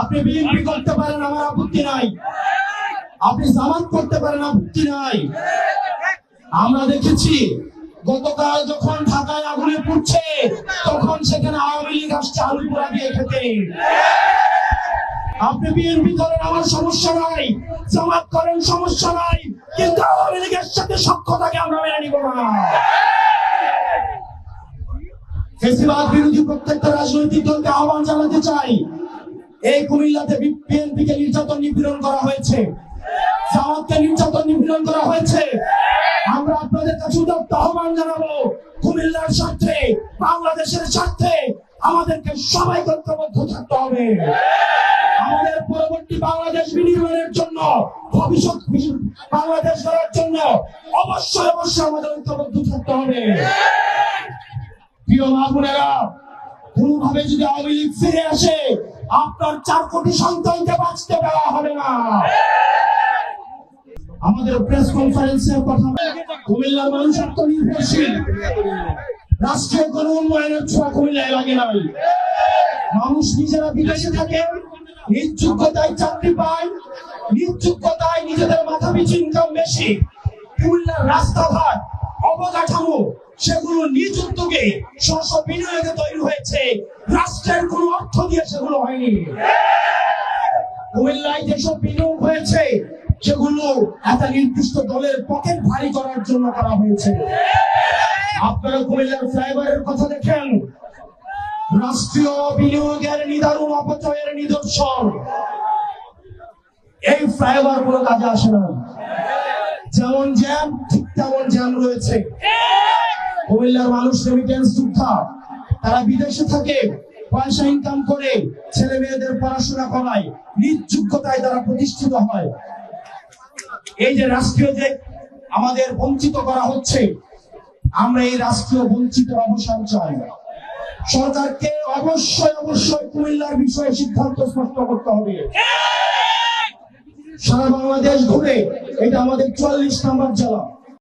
আপনি বিএনপি করতে পারেন, আমার আপত্তি নাই। আপনি জামাত করতে পারেন, আপত্তি নাই। আমরা দেখেছি গতকাল যখন ঢাকায় আগুনে পুড়ছে তখন সেখানে আওয়ামী লীগ আসছে আলু পোড়া দিয়ে খেতে। আপনি বিএনপি করেন, আমার সমস্যা নাই। জামাত করেন, সমস্যা নাই। কিন্তু আওয়ামী লীগের সাথে সখ্যতাকে আমরা মেনে নিব না। ফেসিবাদ বিরোধী প্রত্যেকটা রাজনৈতিক দলকে আহ্বান জানাতে চাই, এই কুমিল্লাতে বিএনপিকে নির্যাতন নিপীড়ন করা হয়েছে, জামাতকে নির্যাতন নিপীড়ন করা হয়েছে। আমরা আপনাদের কাছে উদাত্ত আহ্বান জানাবো, কুমিল্লার স্বার্থে, বাংলাদেশের স্বার্থে আমাদেরকে সবাই ঐক্যবদ্ধ থাকতে হবে। আমাদের পরবর্তী বাংলাদেশ বিনির্মাণের জন্য, ভবিষ্যৎ বাংলাদেশ গড়ার জন্য অবশ্যই আমাদের ঐক্যবদ্ধ থাকতে হবে। প্রিয় মা বোনেরা, কোনোভাবে যদি আওয়ামী লীগ ফিরে আসে, আপনার 4 কোটি সন্তানকে বাঁচতে দেওয়া হবে না। আমাদের প্রেস কনফারেন্সের কথা, কুমিল্লার মানুষ আত্মনির্ভরশীল, রাষ্ট্রীয় কোনো উন্নয়নের ছোঁয়া কুমিল্লায় লাগে নাই। মানুষ নিজেরা বিদেশে থাকে, নিজ যোগ্যতায় চাকরি পায়, নিজ যোগ্যতায় নিজেদের মাথাপিছু ইনকাম বেশি। কুমিল্লার রাস্তাঘাট, অবকাঠামো সেগুলো নিজ উদ্যোগে স্ব বিনিয়োগে তৈরি হয়েছে, রাষ্ট্রের কোনো অর্থ দিয়ে সেগুলো হয়নি। কুমিল্লায় যেসব বিনিয়োগ হয়েছে সেগুলো একটা নির্দিষ্ট দলের পকেট ভারী করার জন্য করা হয়েছে। আপনারা কুমিল্লার ফ্লাইওভারের কথা দেখেন, রাষ্ট্রীয় বিনিয়োগের নিদারুণ অপচয়ের নিদর্শন। এই ফ্লাইওভার কোনো কাজে আসে না, যেমন জ্যাম ঠিক তেমন জ্যাম রয়েছে। কুমিল্লার মানুষ রেমিটেন্স যোদ্ধা, তারা বিদেশে থাকে, পয়সা ইনকাম করে ছেলে মেয়েদের পড়াশোনা করায়, নিজ যোগ্যতায় তারা প্রতিষ্ঠিত হয়। এই যে রাষ্ট্রীয় যে আমাদের বঞ্চিত করা হচ্ছে, আমরা এই রাষ্ট্রীয় বঞ্চিত অবসান চাই। সরকারকে অবশ্যই কুমিল্লার বিষয়ে সিদ্ধান্ত স্পষ্ট করতে হবে। সারা বাংলাদেশ ঘুরে এটা আমাদের 44 নম্বর জেলা।